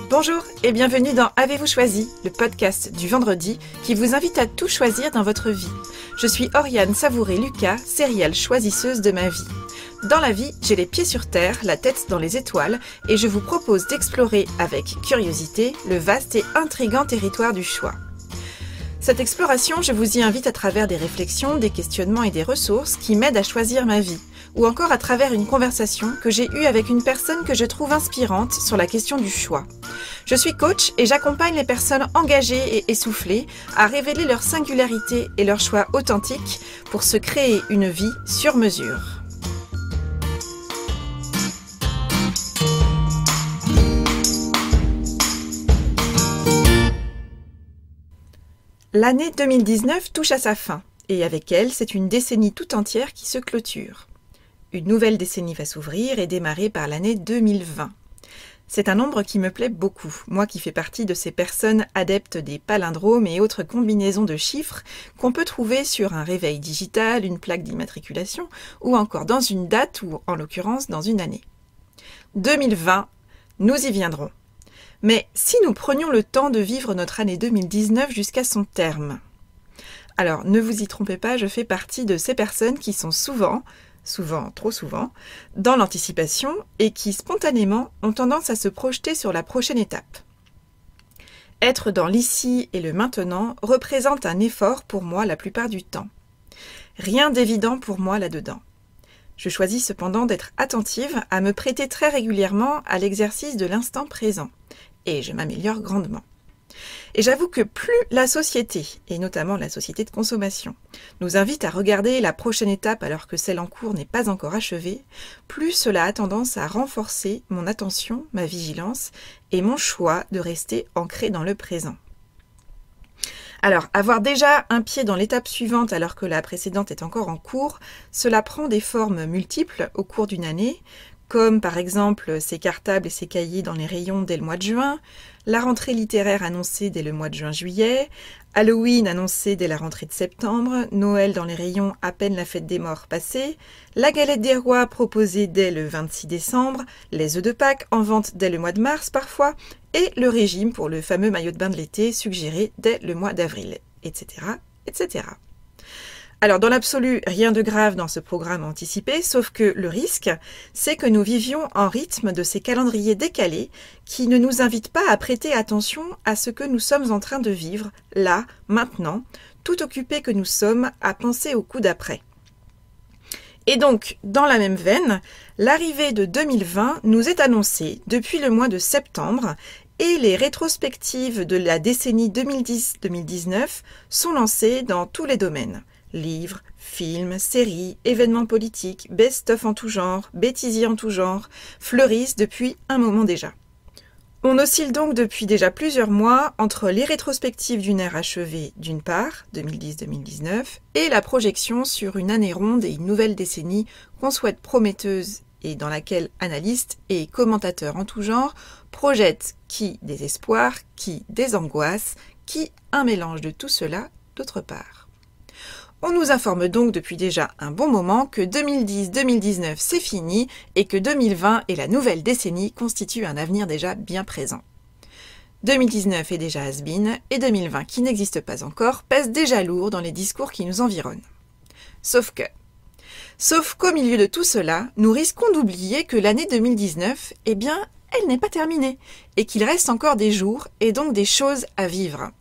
Bonjour et bienvenue dans Avez-vous choisi, le podcast du vendredi qui vous invite à tout choisir dans votre vie. Je suis Oriane Savouré-Lucas, serial choisisseuse de ma vie. Dans la vie, j'ai les pieds sur terre, la tête dans les étoiles et je vous propose d'explorer avec curiosité le vaste et intrigant territoire du choix. Cette exploration, je vous y invite à travers des réflexions, des questionnements et des ressources qui m'aident à choisir ma vie, ou encore à travers une conversation que j'ai eue avec une personne que je trouve inspirante sur la question du choix. Je suis coach et j'accompagne les personnes engagées et essoufflées à révéler leur singularité et leur choix authentique pour se créer une vie sur mesure. L'année 2019 touche à sa fin, et avec elle, c'est une décennie tout entière qui se clôture. Une nouvelle décennie va s'ouvrir et démarrer par l'année 2020. C'est un nombre qui me plaît beaucoup, moi qui fais partie de ces personnes adeptes des palindromes et autres combinaisons de chiffres qu'on peut trouver sur un réveil digital, une plaque d'immatriculation, ou encore dans une date ou en l'occurrence dans une année. 2020, nous y viendrons. Mais si nous prenions le temps de vivre notre année 2019 jusqu'à son terme? Alors, ne vous y trompez pas, je fais partie de ces personnes qui sont souvent, trop souvent, dans l'anticipation et qui spontanément ont tendance à se projeter sur la prochaine étape. Être dans l'ici et le maintenant représente un effort pour moi la plupart du temps. Rien d'évident pour moi là-dedans. Je choisis cependant d'être attentive à me prêter très régulièrement à l'exercice de l'instant présent. Et je m'améliore grandement. Et j'avoue que plus la société, et notamment la société de consommation, nous invite à regarder la prochaine étape alors que celle en cours n'est pas encore achevée, plus cela a tendance à renforcer mon attention, ma vigilance et mon choix de rester ancré dans le présent. Alors, avoir déjà un pied dans l'étape suivante alors que la précédente est encore en cours, cela prend des formes multiples au cours d'une année, comme par exemple ses cartables et ses cahiers dans les rayons dès le mois de juin, la rentrée littéraire annoncée dès le mois de juin-juillet, Halloween annoncé dès la rentrée de septembre, Noël dans les rayons à peine la fête des morts passée, la galette des rois proposée dès le 26 décembre, les œufs de Pâques en vente dès le mois de mars parfois, et le régime pour le fameux maillot de bain de l'été suggéré dès le mois d'avril, etc., etc. Alors, dans l'absolu, rien de grave dans ce programme anticipé, sauf que le risque, c'est que nous vivions en rythme de ces calendriers décalés qui ne nous invitent pas à prêter attention à ce que nous sommes en train de vivre, là, maintenant, tout occupés que nous sommes à penser au coup d'après. Et donc, dans la même veine, l'arrivée de 2020 nous est annoncée depuis le mois de septembre et les rétrospectives de la décennie 2010-2019 sont lancées dans tous les domaines. Livres, films, séries, événements politiques, best-of en tout genre, bêtisiers en tout genre, fleurissent depuis un moment déjà. On oscille donc depuis déjà plusieurs mois entre les rétrospectives d'une ère achevée d'une part, 2010-2019, et la projection sur une année ronde et une nouvelle décennie qu'on souhaite prometteuse et dans laquelle analystes et commentateurs en tout genre projettent qui des espoirs, qui des angoisses, qui un mélange de tout cela d'autre part. On nous informe donc depuis déjà un bon moment que 2010-2019 c'est fini et que 2020 et la nouvelle décennie constituent un avenir déjà bien présent. 2019 est déjà has-been et 2020 qui n'existe pas encore pèse déjà lourd dans les discours qui nous environnent. Sauf qu'au milieu de tout cela, nous risquons d'oublier que l'année 2019, elle n'est pas terminée et qu'il reste encore des jours et donc des choses à vivre.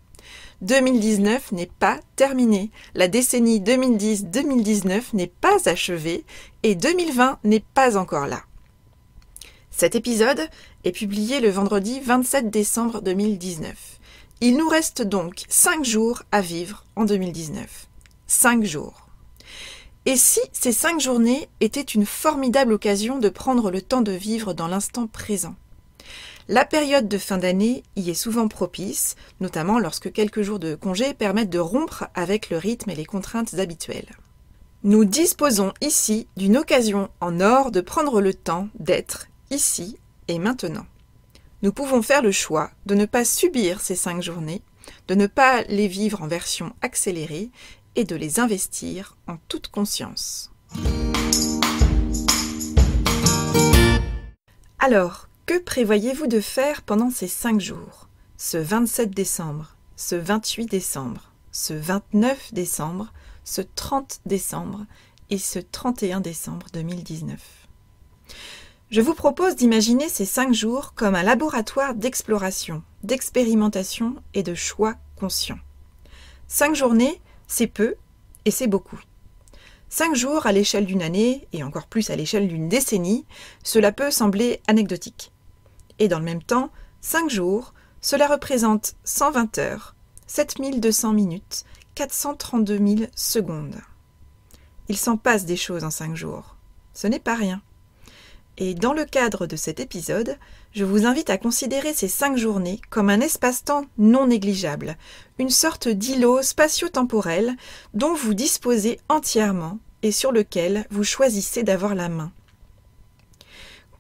2019 n'est pas terminée, la décennie 2010-2019 n'est pas achevée et 2020 n'est pas encore là. Cet épisode est publié le vendredi 27 décembre 2019. Il nous reste donc 5 jours à vivre en 2019. 5 jours. Et si ces 5 journées étaient une formidable occasion de prendre le temps de vivre dans l'instant présent? La période de fin d'année y est souvent propice, notamment lorsque quelques jours de congé permettent de rompre avec le rythme et les contraintes habituelles. Nous disposons ici d'une occasion en or de prendre le temps d'être ici et maintenant. Nous pouvons faire le choix de ne pas subir ces 5 journées, de ne pas les vivre en version accélérée et de les investir en toute conscience. Alors, que prévoyez-vous de faire pendant ces 5 jours? Ce 27 décembre, ce 28 décembre, ce 29 décembre, ce 30 décembre et ce 31 décembre 2019. Je vous propose d'imaginer ces 5 jours comme un laboratoire d'exploration, d'expérimentation et de choix conscients. 5 journées, c'est peu et c'est beaucoup. 5 jours à l'échelle d'une année, et encore plus à l'échelle d'une décennie, cela peut sembler anecdotique. Et dans le même temps, 5 jours, cela représente 120 heures, 7200 minutes, 432 000 secondes. Il s'en passe des choses en 5 jours. Ce n'est pas rien. Et dans le cadre de cet épisode, je vous invite à considérer ces 5 journées comme un espace-temps non négligeable, une sorte d'îlot spatio-temporel dont vous disposez entièrement et sur lequel vous choisissez d'avoir la main.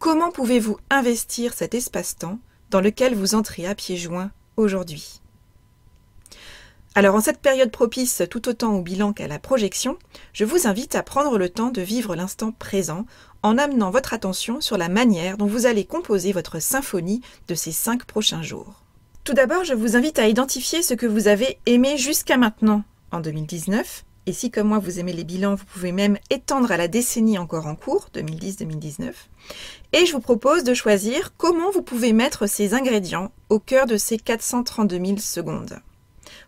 Comment pouvez-vous investir cet espace-temps dans lequel vous entrez à pieds joints aujourd'hui ? Alors en cette période propice tout autant au bilan qu'à la projection, je vous invite à prendre le temps de vivre l'instant présent en amenant votre attention sur la manière dont vous allez composer votre symphonie de ces 5 prochains jours. Tout d'abord, je vous invite à identifier ce que vous avez aimé jusqu'à maintenant en 2019. Et si comme moi vous aimez les bilans, vous pouvez même étendre à la décennie encore en cours, 2010-2019. Et je vous propose de choisir comment vous pouvez mettre ces ingrédients au cœur de ces 432 000 secondes.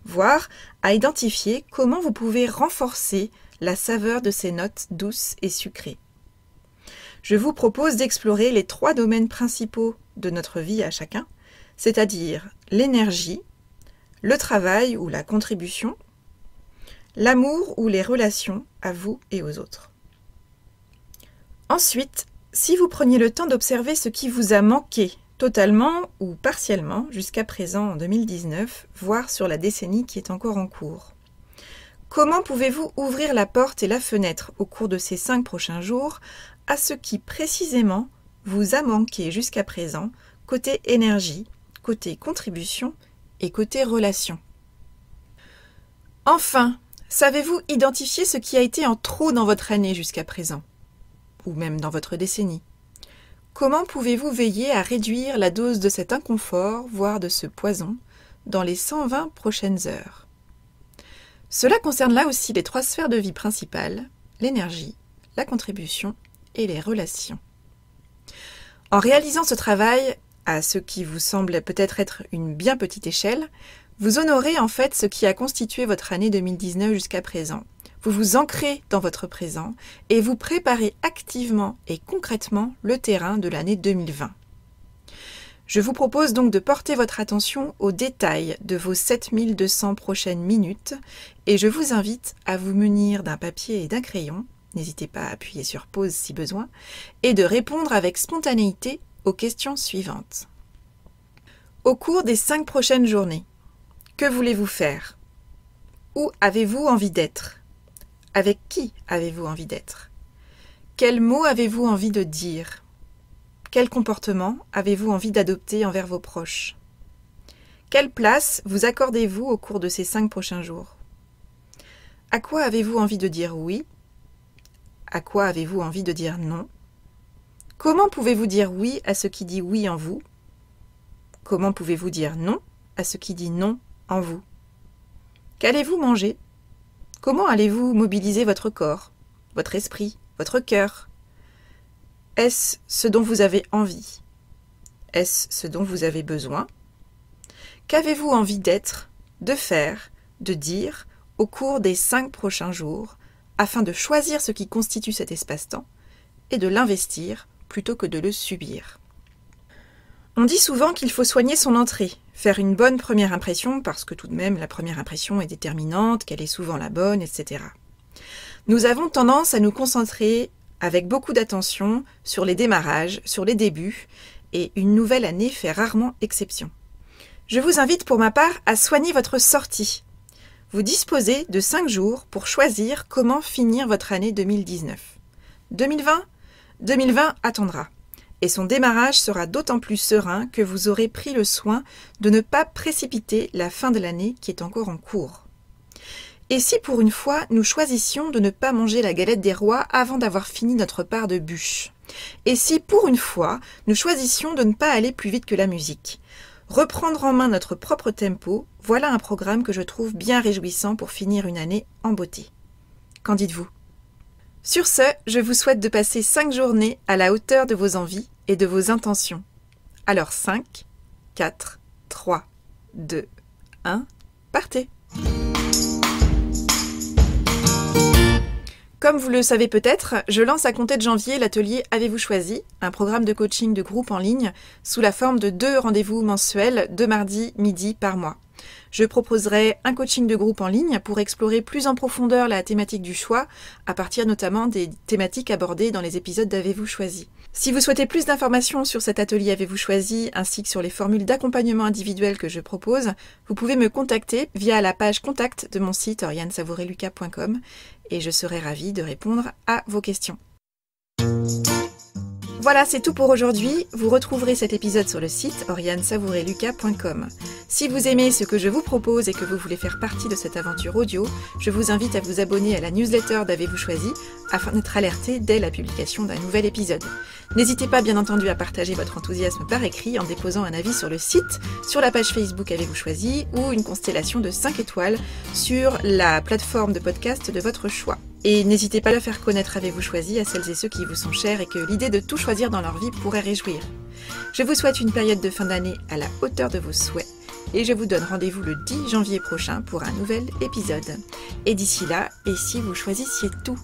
Voire à identifier comment vous pouvez renforcer la saveur de ces notes douces et sucrées. Je vous propose d'explorer les 3 domaines principaux de notre vie à chacun, c'est-à-dire l'énergie, le travail ou la contribution, l'amour ou les relations à vous et aux autres. Ensuite, si vous preniez le temps d'observer ce qui vous a manqué totalement ou partiellement jusqu'à présent en 2019, voire sur la décennie qui est encore en cours. Comment pouvez-vous ouvrir la porte et la fenêtre au cours de ces 5 prochains jours à ce qui précisément vous a manqué jusqu'à présent côté énergie, côté contribution et côté relation? Enfin, savez-vous identifier ce qui a été en trop dans votre année jusqu'à présent, ou même dans votre décennie? Comment pouvez-vous veiller à réduire la dose de cet inconfort, voire de ce poison, dans les 120 prochaines heures? Cela concerne là aussi les 3 sphères de vie principales, l'énergie, la contribution et les relations. En réalisant ce travail, à ce qui vous semble peut-être être une bien petite échelle, vous honorez en fait ce qui a constitué votre année 2019 jusqu'à présent. Vous vous ancrez dans votre présent et vous préparez activement et concrètement le terrain de l'année 2020. Je vous propose donc de porter votre attention aux détails de vos 7200 prochaines minutes et je vous invite à vous munir d'un papier et d'un crayon, n'hésitez pas à appuyer sur pause si besoin, et de répondre avec spontanéité aux questions suivantes. Au cours des 5 prochaines journées, que voulez-vous faire? Où avez-vous envie d'être? Avec qui avez-vous envie d'être? Quels mots avez-vous envie de dire? Quel comportement avez-vous envie d'adopter envers vos proches? Quelle place vous accordez-vous au cours de ces 5 prochains jours? À quoi avez-vous envie de dire oui? À quoi avez-vous envie de dire non? Comment pouvez-vous dire oui à ce qui dit oui en vous? Comment pouvez-vous dire non à ce qui dit non en vous? Qu'allez-vous manger? Comment allez-vous mobiliser votre corps, votre esprit, votre cœur? Est-ce ce dont vous avez envie? Est-ce ce dont vous avez besoin? Qu'avez-vous envie d'être, de faire, de dire au cours des 5 prochains jours afin de choisir ce qui constitue cet espace-temps et de l'investir plutôt que de le subir? On dit souvent qu'il faut soigner son entrée, faire une bonne première impression parce que tout de même la première impression est déterminante, qu'elle est souvent la bonne, etc. Nous avons tendance à nous concentrer avec beaucoup d'attention sur les démarrages, sur les débuts, et une nouvelle année fait rarement exception. Je vous invite pour ma part à soigner votre sortie. Vous disposez de 5 jours pour choisir comment finir votre année 2019. 2020 attendra. Et son démarrage sera d'autant plus serein que vous aurez pris le soin de ne pas précipiter la fin de l'année qui est encore en cours. Et si pour une fois, nous choisissions de ne pas manger la galette des rois avant d'avoir fini notre part de bûche? Et si, pour une fois, nous choisissions de ne pas aller plus vite que la musique? Reprendre en main notre propre tempo, voilà un programme que je trouve bien réjouissant pour finir une année en beauté. Qu'en dites-vous? Sur ce, je vous souhaite de passer 5 journées à la hauteur de vos envies et de vos intentions. Alors 5, 4, 3, 2, 1, partez! Comme vous le savez peut-être, je lance à compter de janvier l'atelier Avez-vous choisi, un programme de coaching de groupe en ligne sous la forme de 2 rendez-vous mensuels, 2 mardis midi par mois. Je proposerai un coaching de groupe en ligne pour explorer plus en profondeur la thématique du choix, à partir notamment des thématiques abordées dans les épisodes d'Avez-vous choisi. Si vous souhaitez plus d'informations sur cet atelier Avez-vous choisi, ainsi que sur les formules d'accompagnement individuel que je propose, vous pouvez me contacter via la page contact de mon site orianesavoureluca.com et je serai ravie de répondre à vos questions. Voilà, c'est tout pour aujourd'hui. Vous retrouverez cet épisode sur le site orianesavoureluca.com. Si vous aimez ce que je vous propose et que vous voulez faire partie de cette aventure audio, je vous invite à vous abonner à la newsletter d'Avez-vous choisi afin d'être alerté dès la publication d'un nouvel épisode. N'hésitez pas bien entendu à partager votre enthousiasme par écrit en déposant un avis sur le site, sur la page Facebook Avez-vous choisi ou une constellation de 5 étoiles sur la plateforme de podcast de votre choix. Et n'hésitez pas à faire connaître Avez-vous choisi à celles et ceux qui vous sont chers et que l'idée de tout choisir dans leur vie pourrait réjouir. Je vous souhaite une période de fin d'année à la hauteur de vos souhaits et je vous donne rendez-vous le 10 janvier prochain pour un nouvel épisode. Et d'ici là, et si vous choisissiez tout ?